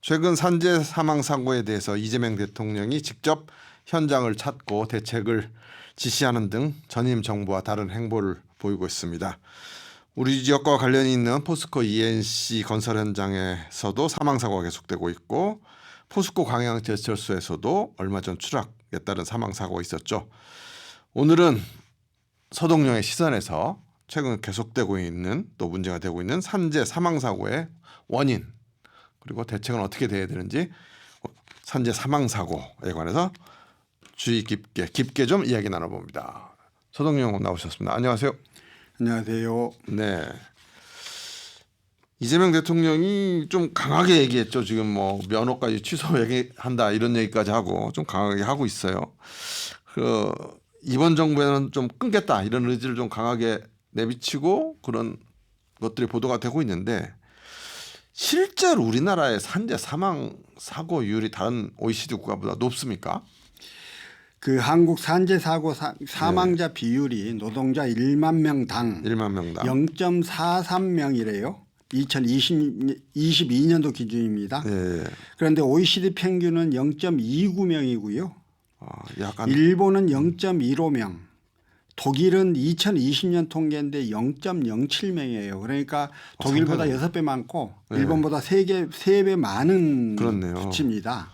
최근 산재 사망 사고에 대해서 이재명 대통령이 직접 현장을 찾고 대책을 지시하는 등 전임 정부와 다른 행보를 보이고 있습니다. 우리 지역과 관련이 있는 포스코 ENC 건설 현장에서도 사망 사고가 계속되고 있고 포스코 광양 제철소에서도 얼마 전 추락에 따른 사망 사고가 있었죠. 오늘은 서동영의 시선에서 최근 계속되고 있는 또 문제가 되고 있는 산재 사망 사고의 원인 그리고 대책은 어떻게 돼야 되는지 산재 사망 사고에 관해서 주의 깊게 좀 이야기 나눠봅니다. 서동영 나오셨습니다. 안녕하세요. 안녕하세요. 네. 이재명 대통령이 좀 강하게 얘기했죠. 지금 뭐 면허까지 취소 얘기한다 이런 얘기까지 하고 좀 강하게 하고 있어요. 이번 정부에는 좀 끊겠다 이런 의지를 좀 강하게 내비치고 그런 것들이 보도가 되고 있는데 실제로 우리나라의 산재 사망 사고율이 다른 OECD 국가보다 높습니까? 그 한국 산재 사고 사망자 비율이 노동자 1만 명당 0.43명이래요. 2022년도 기준입니다. 네. 그런데 OECD 평균은 0.29명이고요. 약간 일본은 0.15명. 독일은 2020년 통계인데 0.07명이에요. 그러니까 독일보다 6배 많고 일본보다 3배 많은 그렇네요. 수치입니다.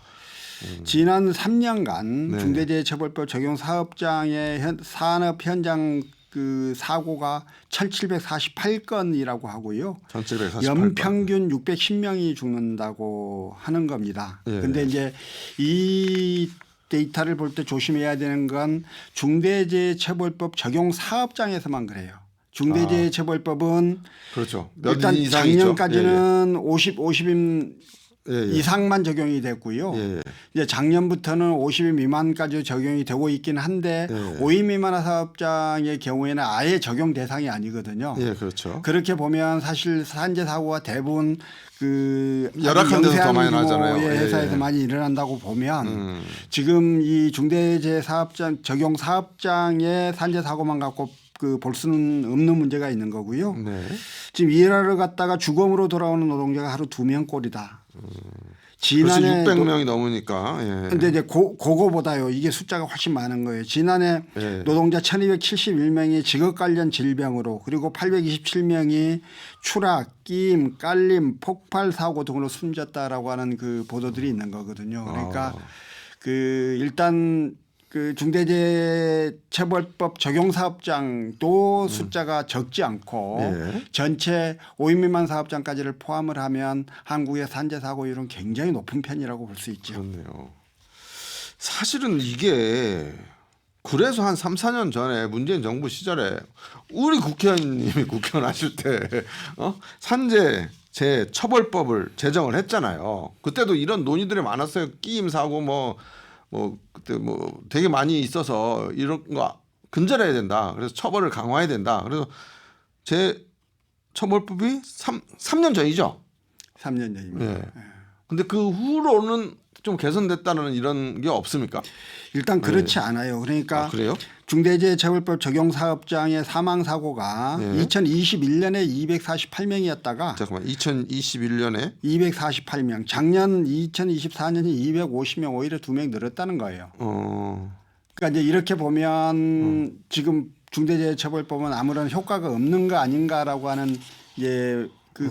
지난 3년간 중대재해처벌법 적용 사업장의 산업 현장 그 사고가 1,748건이라고 하고요. 1,748건. 연평균 610명이 죽는다고 하는 겁니다. 그런데 이제 이 데이터를 볼 때 조심해야 되는 건 중대재해처벌법 적용 사업장에서만 그래요. 중대재해처벌법은 그렇죠. 일단 작년까지는 50인 이상만 적용이 됐고요. 이제 작년부터는 50인 미만까지 적용이 되고 있긴 한데 5인 미만 사업장의 경우에는 아예 적용 대상이 아니거든요. 예, 그렇죠. 그렇게 보면 사실 산재 사고가 대부분 그 열악한 데서 더 많이 나잖아요. 회사에서 많이 일어난다고 보면 지금 이 중대재해 사업장 적용 사업장의 산재 사고만 갖고 그 볼 수는 없는 문제가 있는 거고요. 지금 일하러 갔다가 주검으로 돌아오는 노동자가 하루 2명꼴이다. 지난해 600명이 넘으니까. 근데 이제 그거보다요. 이게 숫자가 훨씬 많은 거예요. 지난해 노동자 1,271명이 직업 관련 질병으로 그리고 827명이 추락, 끼임, 깔림, 폭발 사고 등으로 숨졌다라고 하는 그 보도들이 있는 거거든요. 그러니까 그 일단 그 중대재해처벌법 적용 사업장도 숫자가 적지 않고 전체 5인 미만 사업장까지를 포함을 하면 한국의 산재 사고율은 굉장히 높은 편이라고 볼 수 있죠. 그렇네요. 사실은 이게 그래서 한 3, 4년 전에 문재인 정부 시절에 우리 국회의원님이 국회의원 하실 때 산재 재처벌법을 제정을 했잖아요. 그때도 이런 논의들이 많았어요. 끼임 사고 뭐 그때 뭐 되게 많이 있어서 이런 거 근절해야 된다. 그래서 처벌을 강화해야 된다. 그래서 재처벌법이 3년 전이죠. 3년 전입니다. 근데 그 후로는 좀 개선됐다는 이런 게 없습니까? 일단 그렇지 않아요. 그러니까 그래요? 중대재해처벌법 적용 사업장의 사망 사고가 2021년에 248명이었다가 잠깐만 2021년에 248명, 작년 2024년에 250명 오히려 2명 늘었다는 거예요. 그러니까 이제 이렇게 보면 지금 중대재해처벌법은 아무런 효과가 없는 거 아닌가라고 하는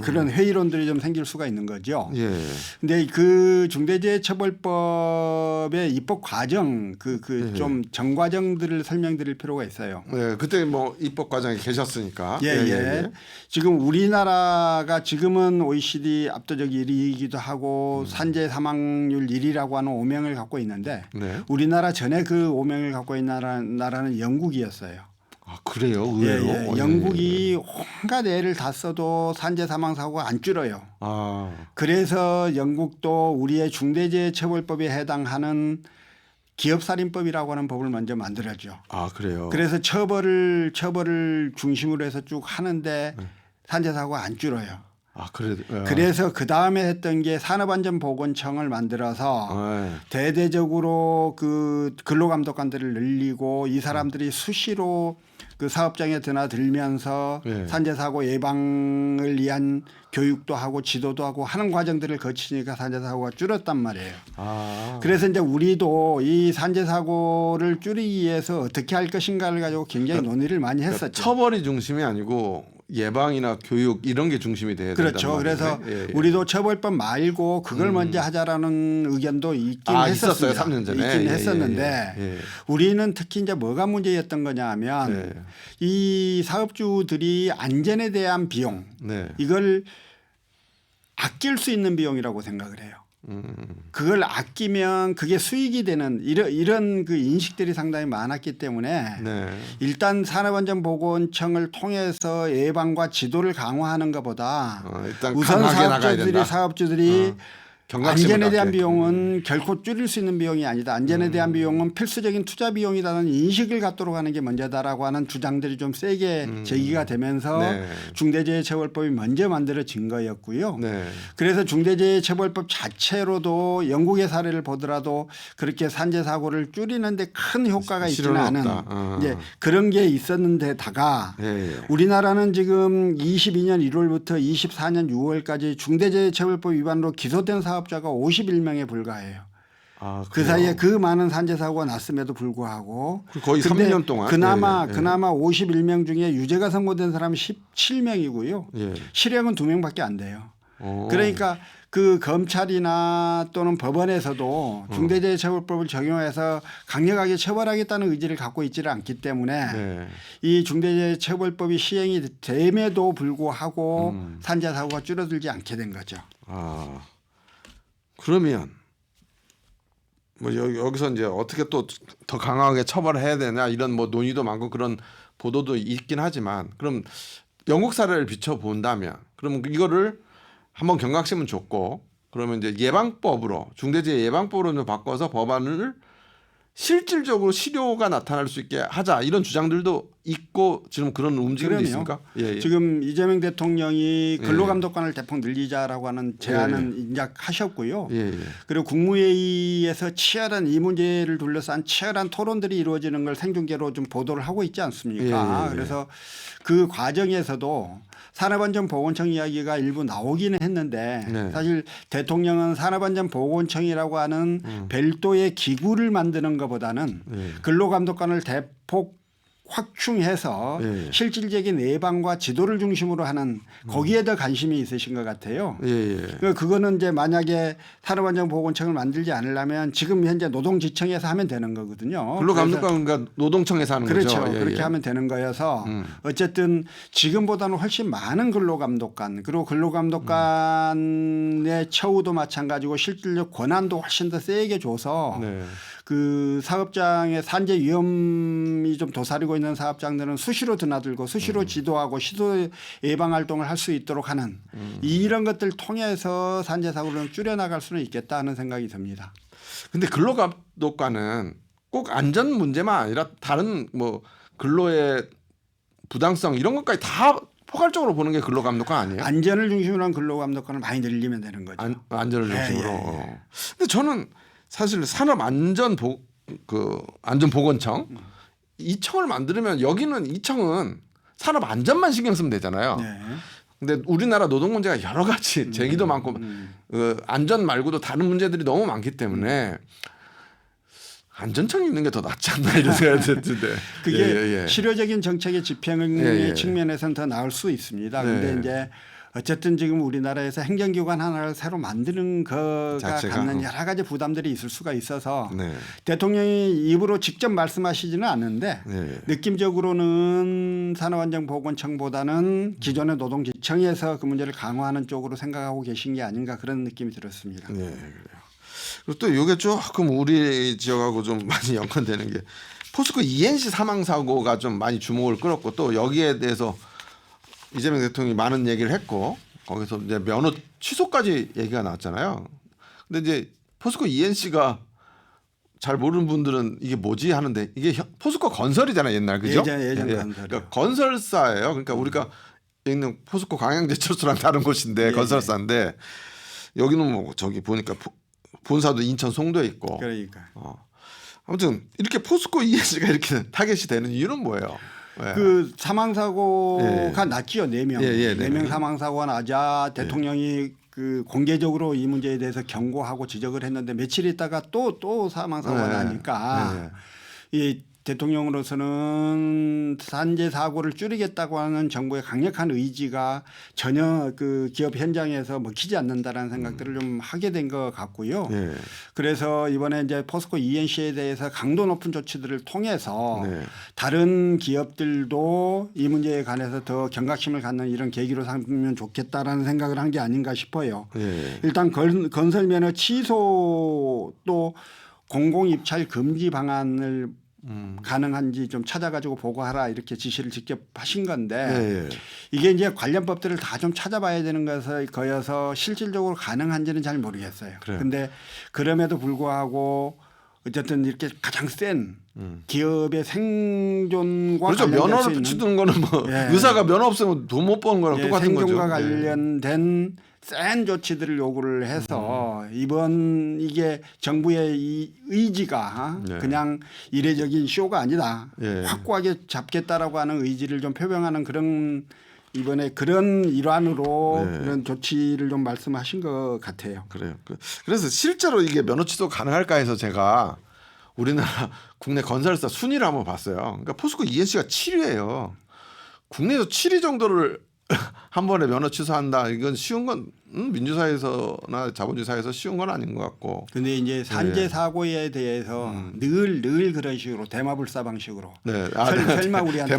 그런 회의론들이 좀 생길 수가 있는 거죠. 근데 그 중대재해처벌법의 입법 과정 좀 정과정들을 설명드릴 필요가 있어요. 그때 뭐 입법 과정에 계셨으니까. 지금 우리나라가 지금은 OECD 압도적 1위이기도 하고 산재 사망률 1위라고 하는 오명을 갖고 있는데 우리나라 전에 그 오명을 갖고 있는 나라는 영국이었어요. 아, 그래요? 의외로? 영국이 온갖 애를 다 써도 산재 사망 사고가 안 줄어요. 그래서 영국도 우리의 중대재해처벌법에 해당하는 기업살인법이라고 하는 법을 먼저 만들었죠. 아, 그래요? 그래서 처벌을 중심으로 해서 쭉 하는데 산재 사고가 안 줄어요. 아, 그래도 그래서 그 다음에 했던 게 산업안전보건청을 만들어서 대대적으로 그 근로감독관들을 늘리고 이 사람들이 수시로 그 사업장에 드나들면서 산재 사고 예방을 위한 교육도 하고 지도도 하고 하는 과정들을 거치니까 산재 사고가 줄었단 말이에요. 그래서 이제 우리도 이 산재 사고를 줄이기 위해서 어떻게 할 것인가를 가지고 굉장히 논의를 많이 했었죠. 처벌이 중심이 아니고 예방이나 교육 이런 게 중심이 돼야 된다. 그렇죠. 그래서 우리도 처벌법 말고 그걸 먼저 하자라는 의견도 있긴 했었어요. 3년 전에 있긴 했었는데 우리는 특히 이제 뭐가 문제였던 거냐 하면 이 사업주들이 안전에 대한 비용 이걸 아낄 수 있는 비용이라고 생각을 해요. 그걸 아끼면 그게 수익이 되는 이런 그 인식들이 상당히 많았기 때문에 일단 산업안전보건청을 통해서 예방과 지도를 강화하는 것보다 우선 사업주들이 안전에 대한 비용은 결코 줄일 수 있는 비용이 아니다. 안전에 대한 비용은 필수적인 투자 비용이라는 인식을 갖도록 하는 게 먼저다라고 하는 주장들이 좀 세게 제기가 되면서 중대재해처벌법이 먼저 만들어진 거였고요. 그래서 중대재해처벌법 자체로도 영국의 사례를 보더라도 그렇게 산재 사고를 줄이는데 큰 효과가 있지는 않은 이제 그런 게 있었는데다가 우리나라는 지금 22년 1월부터 24년 6월까지 중대재해처벌법 위반으로 기소된 사업자가 51명에 불과해요. 그 사이에 그 많은 산재 사고가 났음에도 불구하고 거의 3년 동안 그나마 51명 중에 유죄가 선고된 사람이 17명이고요. 실형은 2명밖에 안 돼요. 그러니까 그 검찰이나 또는 법원에서도 중대재해처벌법을 적용해서 강력하게 처벌하겠다는 의지를 갖고 있지를 않기 때문에 이 중대재해처벌법이 시행이 됨에도 불구하고 산재 사고가 줄어들지 않게 된 거죠. 그러면 뭐 여기서 이제 어떻게 또 더 강하게 처벌해야 되냐 이런 뭐 논의도 많고 그런 보도도 있긴 하지만 그럼 영국 사례를 비춰 본다면 그러면 이거를 한번 경각심은 줬고 그러면 이제 예방법으로 중대재해 예방법으로 좀 바꿔서 법안을 실질적으로 실효가 나타날 수 있게 하자 이런 주장들도 있고 지금 그런 움직임도 있습니까? 지금 이재명 대통령이 근로감독관을 대폭 늘리자라고 하는 제안은 인작하셨고요. 그리고 국무회의에서 치열한 이 문제를 둘러싼 치열한 토론들이 이루어지는 걸 생중계로 좀 보도를 하고 있지 않습니까? 그래서 그 과정에서도 산업안전보건청 이야기가 일부 나오기는 했는데 사실 대통령은 산업안전보건청이라고 하는 별도의 기구를 만드는 것보다는 근로감독관을 대폭 확충해서 실질적인 예방과 지도를 중심으로 하는 거기에 더 관심이 있으신 것 같아요. 그거는 이제 만약에 산업안전보건청을 만들지 않으려면 지금 현재 노동지청에서 하면 되는 거거든요. 근로감독관과 노동청에서 하는 거죠. 거죠. 그렇게 하면 되는 거여서 어쨌든 지금보다는 훨씬 많은 근로감독관 그리고 근로감독관의 처우도 마찬가지고 실질적 권한도 훨씬 더 세게 줘서 그 사업장의 산재 위험이 좀 도사리고 있는 사업장들은 수시로 드나들고 수시로 지도하고 시도 예방 활동을 할 수 있도록 하는 이런 것들 통해서 산재 사고를 줄여나갈 수는 있겠다 하는 생각이 듭니다. 근데 근로감독관은 꼭 안전 문제만 아니라 다른 뭐 근로의 부당성 이런 것까지 다 포괄적으로 보는 게 근로감독관 아니에요? 안전을 중심으로 한 근로감독관을 많이 늘리면 되는 거죠. 안전을 중심으로. 근데 저는 사실 안전보건청 이 청을 만들면 여기는 이 청은 산업 안전만 신경 쓰면 되잖아요. 근데 우리나라 노동 문제가 여러 가지 제기도 많고 안전 말고도 다른 문제들이 너무 많기 때문에 안전청이 있는 게 더 낫지 않나 이런 생각이 드는데 그게 실효적인 정책의 집행의 측면에서는 더 나을 수 있습니다. 그런데 이제 어쨌든 지금 우리나라에서 행정기관 하나를 새로 만드는 거가 갖는 여러 가지 부담들이 있을 수가 있어서 대통령이 입으로 직접 말씀하시지는 않는데 느낌적으로는 산업안전보건청보다는 기존의 노동지청에서 그 문제를 강화하는 쪽으로 생각하고 계신 게 아닌가 그런 느낌이 들었습니다. 그래요. 그리고 또 이게 조금 우리 지역하고 좀 많이 연관되는 게 포스코 ENC 사망 사고가 좀 많이 주목을 끌었고 또 여기에 대해서 이재명 대통령이 많은 얘기를 했고 거기서 이제 면허 취소까지 얘기가 나왔잖아요. 근데 이제 포스코 ENC가 잘 모르는 분들은 이게 뭐지 하는데 이게 포스코 건설이잖아요, 옛날 그죠? 예전 건설. 그러니까 건설사예요. 그러니까 우리가 있는 포스코 광양제철소랑 다른 곳인데 예, 건설사인데 여기는 뭐 저기 보니까 본사도 인천 송도에 있고. 그러니까 아무튼 이렇게 포스코 ESG가 이렇게 타겟이 되는 이유는 뭐예요? 왜? 그 사망 사고가 예. 났지요. 4명. 예, 4명 사망 사고가 나자 대통령이 그 공개적으로 이 문제에 대해서 경고하고 지적을 했는데 며칠 있다가 또 사망 사고가 나니까 이 대통령으로서는 산재 사고를 줄이겠다고 하는 정부의 강력한 의지가 전혀 그 기업 현장에서 먹히지 않는다라는 생각들을 좀 하게 된 것 같고요. 예. 그래서 이번에 이제 포스코 ENC에 대해서 강도 높은 조치들을 통해서 네. 다른 기업들도 이 문제에 관해서 더 경각심을 갖는 이런 계기로 삼으면 좋겠다라는 생각을 한 게 아닌가 싶어요. 예. 일단 건설 면허 취소 또 공공 입찰 금지 방안을 가능한지 좀 찾아가지고 보고하라 이렇게 지시를 직접 하신 건데 예. 이게 이제 관련 법들을 다 좀 찾아봐야 되는 거여서 실질적으로 가능한지는 잘 모르겠어요. 그런데 그럼에도 불구하고 어쨌든 이렇게 가장 센 기업의 생존과 그렇죠. 관련될 수 면허를 있는 붙이는 거는 뭐 예. 의사가 면허 없으면 돈 못 버는 거랑 똑같은 거죠. 생존과 관련된 센 조치들을 요구를 해서 이번 이게 정부의 이 의지가 네. 그냥 이례적인 쇼가 아니다. 예. 확고하게 잡겠다라고 하는 의지를 좀 표명하는 그런 이번에 그런 일환으로 네. 이런 조치를 좀 말씀하신 것 같아요. 그래요. 그래서 실제로 이게 면허 취소 가능할까 해서 제가 우리나라 국내 건설사 순위를 한번 봤어요. 그러니까 포스코 ENC가 7위예요. 국내에서 7위 정도를 한 번에 면허 취소한다. 이건 쉬운 건 민주사회에서나 자본주의 사회에서 쉬운 건 아닌 것 같고. 근데 이제 산재 사고에 대해서 늘 그런 식으로 대마불사 방식으로 네. 설마 우리한테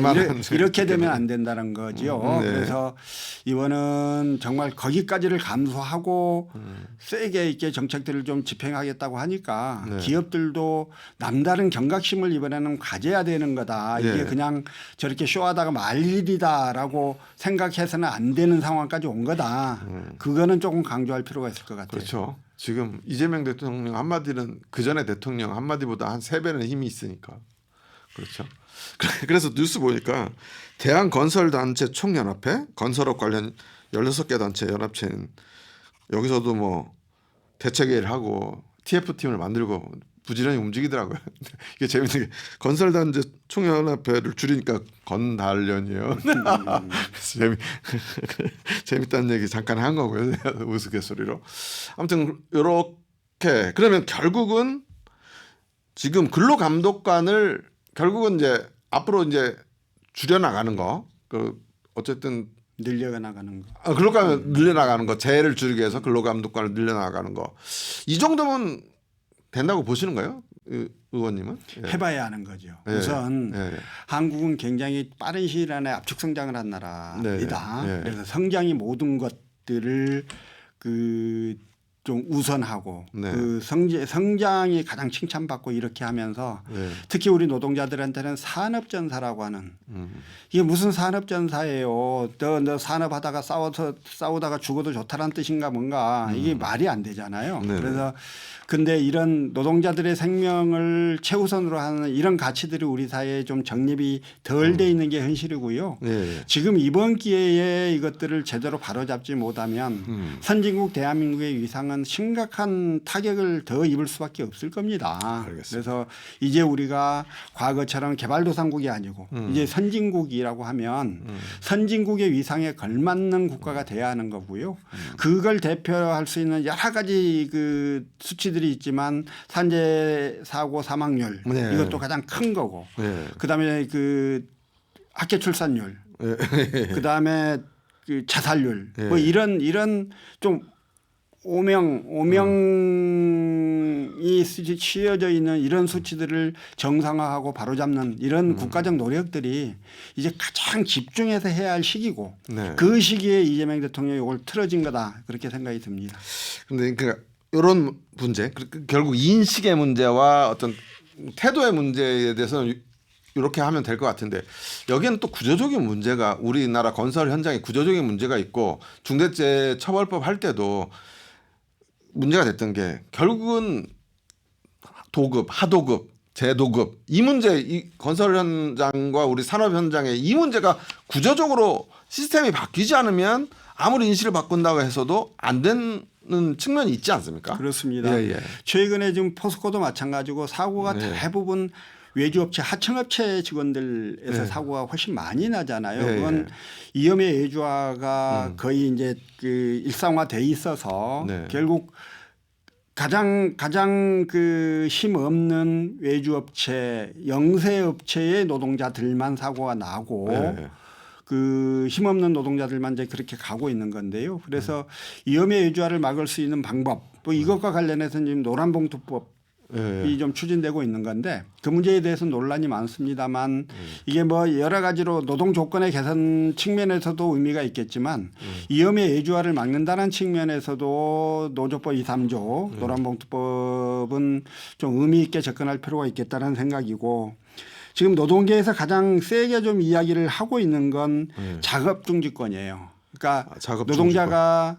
이렇게 되면 안 된다는 거죠. 네. 그래서 이번은 정말 거기까지를 감수하고 세게 있게 정책들을 좀 집행하겠다고 하니까 네. 기업들도 남다른 경각심을 이번에는 가져야 되는 거다. 이게 네. 그냥 저렇게 쇼하다가 말 일이다라고 생각해서는 안 되는 상황까지 온 거다. 그거는 조금 강조할 필요가 있을 것 같아요. 그렇죠. 지금 이재명 대통령 한마디는 그 전에 대통령 한마디보다 한 3배는 힘이 있으니까. 그렇죠. 그래서 뉴스 보니까 대한건설단체 총연합회 건설업 관련 16개 단체 연합체는 여기서도 뭐 대책회의를 하고 TF팀을 만들고 부지런히 움직이더라고요. 이게 재밌는 게 건설단체 총연합회를 줄이니까 건달련이에요. 재밌다는 얘기 잠깐 한 거고요. 우스갯소리로. 아무튼 이렇게 그러면 결국은 지금 근로감독관을 결국은 이제 앞으로 이제 줄여나가는 거. 그 어쨌든 늘려가 나가는 거. 근로감 늘려나가는 거. 재해를 줄이기 위해서 근로감독관을 늘려나가는 거. 이 정도면 된다고 보시는 거예요? 의원님은? 예. 해봐야 하는 거죠. 예. 우선 예. 한국은 굉장히 빠른 시일 안에 압축 성장을 한 나라이다. 네. 그래서 성장이 모든 것들을 그 좀 우선하고 네. 그 성장이 가장 칭찬받고 이렇게 하면서 예. 특히 우리 노동자들한테는 산업전사라고 하는 이게 무슨 산업전사예요. 너 산업하다가 싸우다가 죽어도 좋다라는 뜻인가 뭔가 이게 말이 안 되잖아요. 네네. 그래서 근데 이런 노동자들의 생명을 최우선으로 하는 이런 가치들이 우리 사회에 좀 정립이 덜 돼 있는 게 현실이고요. 예. 지금 이번 기회에 이것들을 제대로 바로잡지 못하면 선진국 대한민국의 위상은 심각한 타격을 더 입을 수밖에 없을 겁니다. 알겠습니다. 그래서 이제 우리가 과거처럼 개발도상국이 아니고 이제 선진국이라고 하면 선진국의 위상에 걸맞는 국가가 돼야 하는 거고요. 그걸 대표할 수 있는 여러 가지 그 수치들이 있지만 산재 사고 사망률 네. 이것도 가장 큰 거고 네. 그다음에 그 학교 출산율 그다음에 그 자살률 뭐 이런 좀 오명이 씌어져 있는 이런 수치들을 정상화하고 바로잡는 이런 국가적 노력들이 이제 가장 집중해서 해야 할 시기고 네. 그 시기에 이재명 대통령이 이걸 틀어진 거다 그렇게 생각이 듭니다. 근데 그러니까 이런 문제 결국 인식의 문제와 어떤 태도의 문제에 대해서는 이렇게 하면 될 것 같은데 여기에는 또 구조적인 문제가 우리나라 건설 현장에 구조적인 문제가 있고 중대재해처벌법 할 때도 문제가 됐던 게 결국은 도급, 하도급 재도급 이 문제, 이 건설 현장과 우리 산업 현장의 이 문제가 구조적으로 시스템이 바뀌지 않으면 아무리 인식을 바꾼다고 해서도 안 되는 측면이 있지 않습니까? 그렇습니다. 예, 예. 최근에 지금 포스코도 마찬가지고 사고가 예. 대부분 외주업체, 하청업체 직원들에서 예. 사고가 훨씬 많이 나잖아요. 예, 그건 위험의 외주화가 거의 이제 그 일상화돼 있어서 네. 결국 가장 그 힘 없는 외주업체, 영세업체의 노동자들만 사고가 나고 예. 그 힘없는 노동자들만 이제 그렇게 가고 있는 건데요. 그래서 위험의 외주화를 막을 수 있는 방법, 뭐 이것과 관련해서 지금 노란봉투법 이 좀 추진되고 있는 건데 그 문제에 대해서 논란이 많습니다만 이게 뭐 여러 가지로 노동 조건의 개선 측면에서도 의미가 있겠지만 위험의 외주화를 막는다는 측면에서도 노조법 2, 3조 노란봉투법은 좀 의미 있게 접근할 필요가 있겠다는 생각이고 지금 노동계에서 가장 세게 좀 이야기를 하고 있는 건 작업중지권이에요. 그러니까 노동자가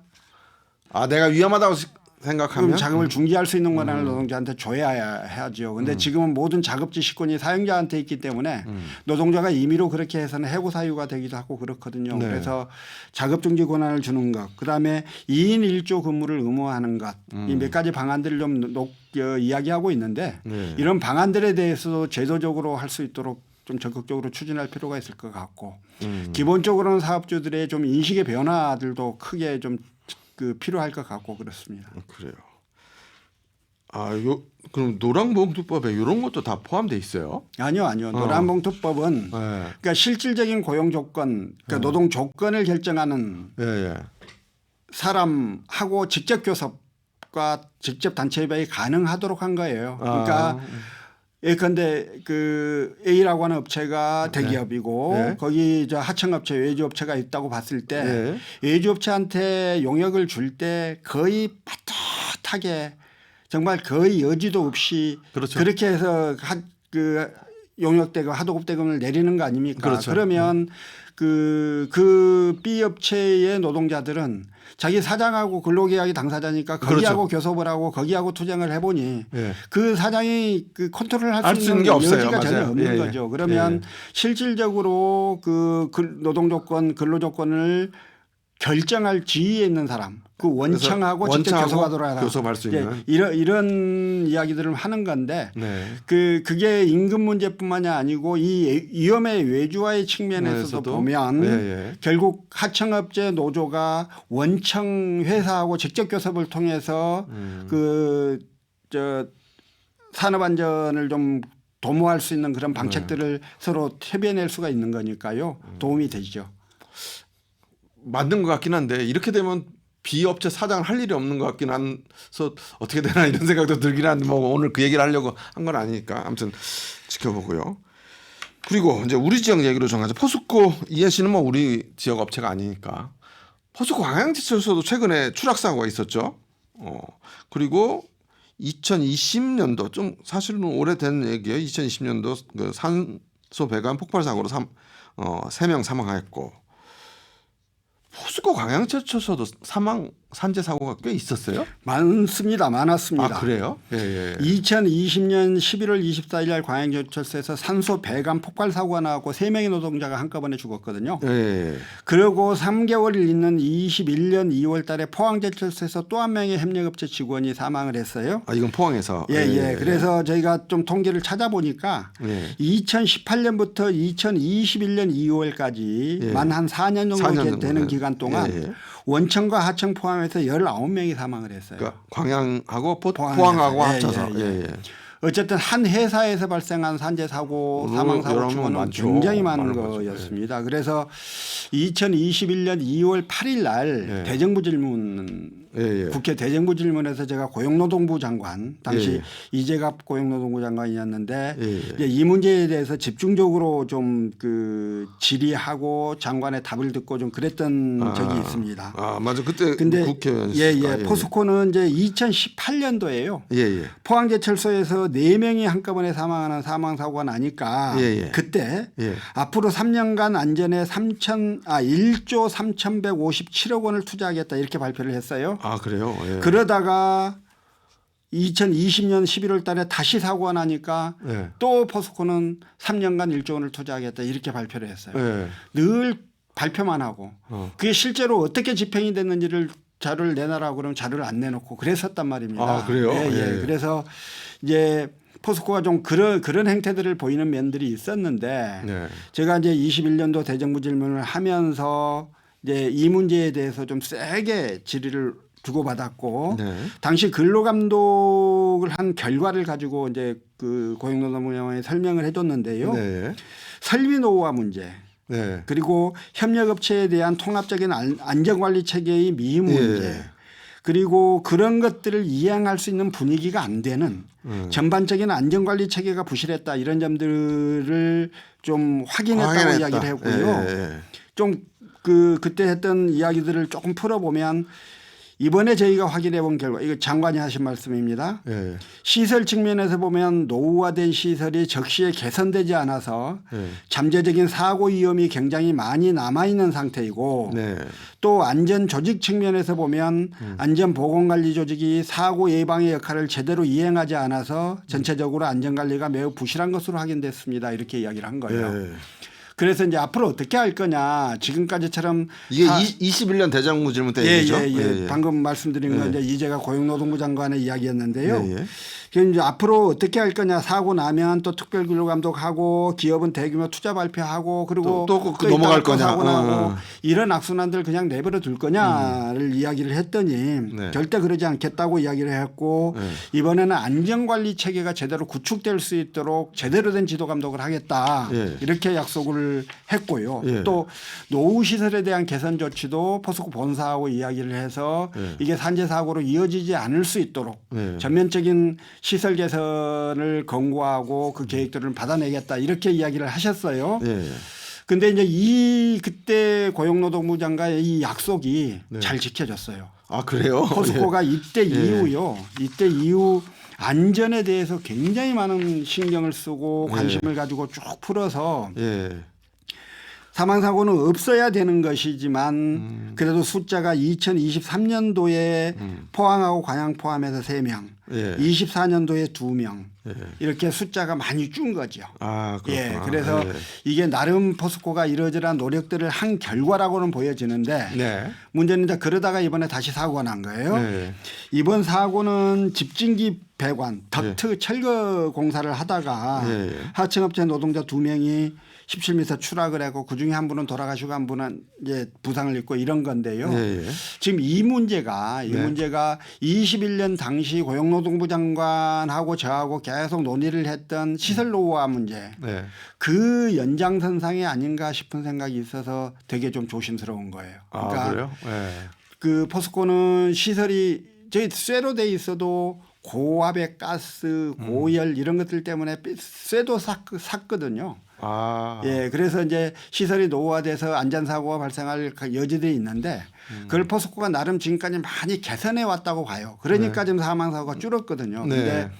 내가 위험하다고 생각하면 자금을 중지할 수 있는 권한을 노동자한테 줘야 해야죠. 근데 지금은 모든 작업 지시권이 사용자한테 있기 때문에 노동자가 임의로 그렇게 해서는 해고 사유가 되기도 하고 그렇거든요. 네. 그래서 작업 중지 권한을 주는 것, 그다음에 2인 1조 근무를 의무화하는 것, 이 몇 가지 방안들을 좀 이야기하고 있는데 네. 이런 방안들에 대해서도 제도적으로 할 수 있도록 좀 적극적으로 추진할 필요가 있을 것 같고 기본적으로는 사업주들의 좀 인식의 변화들도 크게 좀 필요할 것 같고 그렇습니다. 그래요. 그럼 노란봉투법에 이런 것도 다 포함돼 있어요? 아니요. 노란봉투법은 그러니까 실질적인 고용 조건, 그러니까 노동 조건을 결정하는 사람하고 직접 교섭과 직접 단체 협약이 가능하도록 한 거예요. 그러니까 예컨대 그 A라고 하는 업체가 대기업이고 거기 저 하청업체, 외주업체가 있다고 봤을 때 외주업체한테 용역을 줄 때 거의 빳빳하게 정말 거의 여지도 없이 그렇죠. 그렇게 해서 그 용역대금, 하도급대금을 내리는 거 아닙니까? 그렇죠. 그러면 그 B 업체의 노동자들은 자기 사장하고 근로계약이 당사자니까 거기하고 교섭을 하고 거기하고 투쟁을 해보니 그 사장이 그 컨트롤할 수 있는 게 없어요. 여지가 전혀 맞아요. 없는 거죠. 그러면 실질적으로 그 노동조건, 근로조건을 결정할 지위에 있는 사람, 그 원청하고 직접 교섭할 수 있는 이런 이야기들을 하는 건데 그게 임금 문제뿐만이 아니고 이 위험의 외주화의 측면에서도 보면 결국 하청업체 노조가 원청 회사하고 직접 교섭을 통해서 산업 안전을 좀 도모할 수 있는 그런 방책들을 서로 협의해낼 수가 있는 거니까요. 도움이 되죠. 맞는 것 같긴 한데 이렇게 되면 비업체 사장을 할 일이 없는 것 같긴 한서 어떻게 되나 이런 생각도 들긴 한데 뭐 오늘 그 얘기를 하려고 한 건 아니니까 아무튼 지켜보고요. 그리고 이제 우리 지역 얘기로 정하죠. 포스코 ENC는 뭐 우리 지역 업체가 아니니까 포스코 광양제철소도 최근에 추락 사고가 있었죠. 그리고 2020년도 좀 사실은 오래된 얘기예요. 2020년도 그 산소 배관 폭발 사고로 3명 사망했고. 포스코 광양제철소도 산재 사고가 꽤 있었어요? 많았습니다. 그래요? 2020년 11월 24일 날 광양제철소에서 산소 배관 폭발 사고가 나고 3명의 노동자가 한꺼번에 죽었거든요. 그리고 3개월을 잇는 21년 2월 달에 포항제철소에서 또 한 명의 협력업체 직원이 사망을 했어요. 이건 포항에서. 그래서 저희가 좀 통계를 찾아보니까 2018년부터 2021년 2월까지 만 한 4년 정도 되는 기간 동안 원청과 하청 포함해서 19명이 사망을 했어요. 그러니까 광양하고 포항하고 합쳐서. 어쨌든 한 회사에서 발생한 산재 사고, 사망 사고 치고는 굉장히 많은 거였습니다. 그래서 2021년 2월 8일 날 대정부 질문 국회 대정부 질문에서 제가 고용노동부 장관 당시 이재갑 고용노동부 장관이었는데 이제 이 문제에 대해서 집중적으로 좀 질의하고 장관의 답을 듣고 좀 그랬던 적이 있습니다. 맞아. 그때 국회의원이었어요. 포스코는 이제 2018년도에요. 포항제철소에서 4명이 한꺼번에 사망하는 사망 사고가 나니까 그때 앞으로 3년간 안전에 1조 3,157억 원을 투자하겠다 이렇게 발표를 했어요. 그래요? 그러다가 2020년 11월 달에 다시 사고가 나니까 네. 또 포스코는 3년간 1조 원을 투자하겠다 이렇게 발표를 했어요. 네. 늘 발표만 하고 그게 실제로 어떻게 집행이 됐는지를 자료를 내놔라고 그러면 자료를 안 내놓고 그랬었단 말입니다. 아, 그래요? 예, 예. 예. 그래서 이제 포스코가 좀 그런 행태들을 보이는 면들이 있었는데 네. 제가 이제 21년도 대정부 질문을 하면서 이제 이 문제에 대해서 좀 세게 질의를 주고받았고 네. 당시 근로감독을 한 결과를 가지고 이제 그 고용노동부장관이 설명을 해줬는데요. 네. 설비 노후화 문제 네. 그리고 협력업체에 대한 통합적인 안전관리 체계의 미흡 문제 예. 그리고 그런 것들을 이행할 수 있는 분위기가 안 되는 전반적인 안전관리 체계가 부실했다 이런 점들을 좀 확인했다고 이야기를 했고요. 예. 좀 그때 했던 이야기들을 조금 풀어보면 이번에 저희가 확인해 본 결과 이거 장관이 하신 말씀입니다. 예. 시설 측면에서 보면 노후화된 시설이 적시에 개선되지 않아서 예. 잠재적인 사고 위험이 굉장히 많이 남아있는 상태이고 네. 또 안전 조직 측면에서 보면 안전 보건관리 조직이 사고 예방의 역할을 제대로 이행하지 않아서 전체적으로 안전관리가 매우 부실한 것으로 확인됐습니다. 이렇게 이야기를 한 거예요. 예. 그래서 이제 앞으로 어떻게 할 거냐 지금까지처럼 이게 21년 대정부 질문 때 얘기죠. 예. 방금 말씀드린 건 이제 이제가 고용노동부 장관의 이야기였는데요. 예. 그럼 이제 앞으로 어떻게 할 거냐 사고 나면 또 특별근로감독하고 기업은 대규모 투자 발표하고 그리고 또 넘어갈 거냐. 사고 나고 이런 악순환들 그냥 내버려 둘 거냐를 이야기를 했더니 네. 절대 그러지 않겠다고 이야기를 했고 이번에는 안전관리 체계가 제대로 구축될 수 있도록 제대로 된 지도 감독을 하겠다 예. 이렇게 약속을 했고요. 예. 또 노후 시설에 대한 개선 조치도 포스코 본사하고 이야기를 해서 이게 산재 사고로 이어지지 않을 수 있도록 전면적인 시설 개선을 권고하고 그 계획들을 받아내겠다 이렇게 이야기를 하셨어요. 그런데 이제 그때 고용노동부 장관의 이 약속이 잘 지켜졌어요. 아 그래요? 포스코가 이때 이후 안전에 대해서 굉장히 많은 신경을 쓰고 관심을 가지고 쭉 풀어서 사망사고는 없어야 되는 것이지만 그래도 숫자가 2023년도에 포항하고 광양 포함해서 3명, 24년도에 2명 이렇게 숫자가 많이 준 거죠. 아, 그렇구나. 그래서 이게 나름 포스코가 이러저러한 노력들을 한 결과라고는 보여지는데 문제는 이제 그러다가 이번에 다시 사고가 난 거예요. 이번 사고는 집진기 배관, 덕트 철거 공사를 하다가 하청업체 노동자 2명이 17m 추락을 하고 그중에 한 분은 돌아가시고 한 분은 이제 부상을 입고 이런 건데요. 지금 이 문제가 21년 당시 고용노동부 장관하고 저하고 계속 논의를 했던 시설 노후화 문제 그 연장선상이 아닌가 싶은 생각이 있어서 되게 좀 조심스러운 거예요. 그러니까 그래요? 그 포스코는 시설이 저희 쇠로 돼 있어도 고압의 가스, 고열 이런 것들 때문에 쇠도 샀거든요. 그래서 이제 시설이 노후화돼서 안전사고가 발생할 여지들이 있는데 그걸 포스코가 나름 지금까지 많이 개선해 왔다고 봐요. 그러니까 지금 사망사고가 줄었거든요. 근데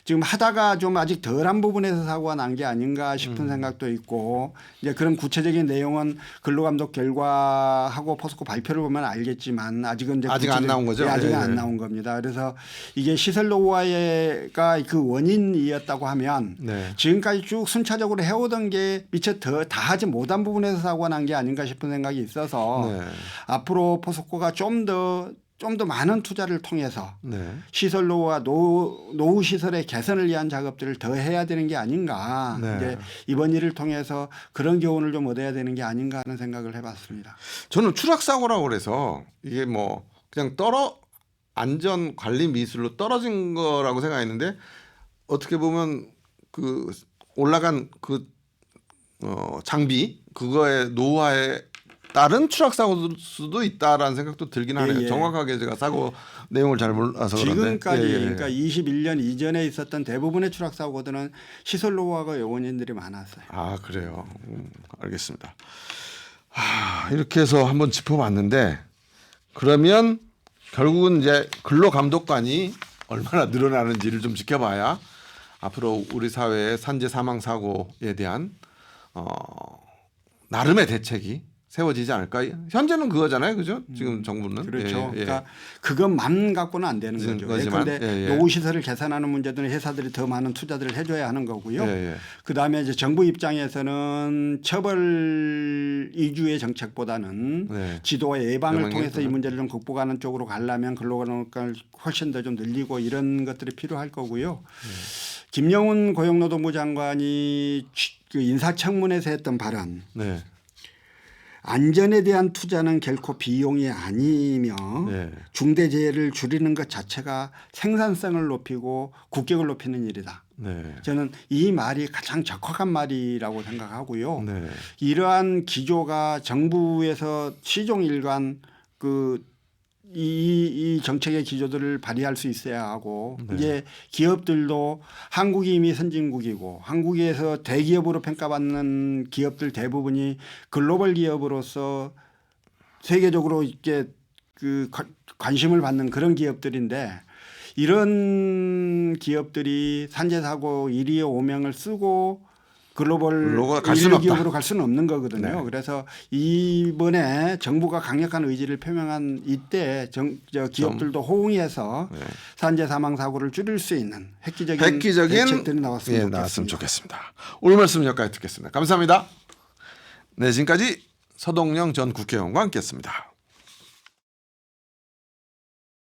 지금 하다가 좀 아직 덜한 부분에서 사고가 난 게 아닌가 싶은 생각도 있고 이제 그런 구체적인 내용은 근로감독 결과하고 포스코 발표를 보면 알겠지만 아직은 이제 아직 안 나온 거죠? 아직은 안 나온 겁니다. 그래서 이게 시설 노후화가 그 원인이었다고 하면 지금까지 쭉 순차적으로 해오던 게 미처 다 하지 못한 부분에서 사고가 난 게 아닌가 싶은 생각이 있어서 앞으로 포스코가 좀 더 많은 투자를 통해서 시설 노후와 노후 시설의 개선을 위한 작업들을 더 해야 되는 게 아닌가. 이제 이번 일을 통해서 그런 교훈을 좀 얻어야 되는 게 아닌가 하는 생각을 해봤습니다. 저는 추락 사고라고 그래서 이게 뭐 그냥 안전 관리 미술로 떨어진 거라고 생각했는데 어떻게 보면 그 올라간 장비 그거의 노후화에 다른 추락 사고일 수도 있다라는 생각도 들긴 하네요. 정확하게 제가 사고 내용을 잘 몰라서 그런데 지금까지 그러니까 21년 이전에 있었던 대부분의 추락 사고들은 시설 노후화가 원인들이 많았어요. 아 그래요. 알겠습니다. 이렇게 해서 한번 짚어봤는데 그러면 결국은 이제 근로감독관이 얼마나 늘어나는지를 좀 지켜봐야 앞으로 우리 사회의 산재 사망 사고에 대한 나름의 대책이 세워지지 않을까? 현재는 그거잖아요, 그죠? 지금 정부는 그렇죠. 그러니까 그것만 갖고는 안 되는 거죠. 그런데 노후 시설을 개선하는 문제들은 회사들이 더 많은 투자들을 해줘야 하는 거고요. 그 다음에 이제 정부 입장에서는 처벌 위주의 정책보다는 지도와 예방을 통해서 이 문제를 좀 극복하는 쪽으로 가려면 근로관을 훨씬 더 좀 늘리고 이런 것들이 필요할 거고요. 김영훈 고용노동부 장관이 그 인사청문회에서 했던 발언. 안전에 대한 투자는 결코 비용이 아니며 중대재해를 줄이는 것 자체가 생산성을 높이고 국격을 높이는 일이다. 저는 이 말이 가장 적확한 말이라고 생각하고요. 이러한 기조가 정부에서 시종일관 이 정책의 기조들을 발휘할 수 있어야 하고 이제 기업들도 한국이 이미 선진국이고 한국에서 대기업으로 평가받는 기업들 대부분이 글로벌 기업으로서 세계적으로 이렇게 관심을 받는 그런 기업들인데 이런 기업들이 산재사고 1위의 오명을 쓰고 글로벌 기업으로 갈 수는 없는 거거든요. 그래서 이번에 정부가 강력한 의지를 표명한 이때 기업들도 호응해서 산재 사망 사고를 줄일 수 있는 획기적인 대책들이 나왔으면 좋겠습니다. 오늘 말씀 여기까지 듣겠습니다. 감사합니다. 네, 지금까지 서동영 전 국회의원과 함께했습니다.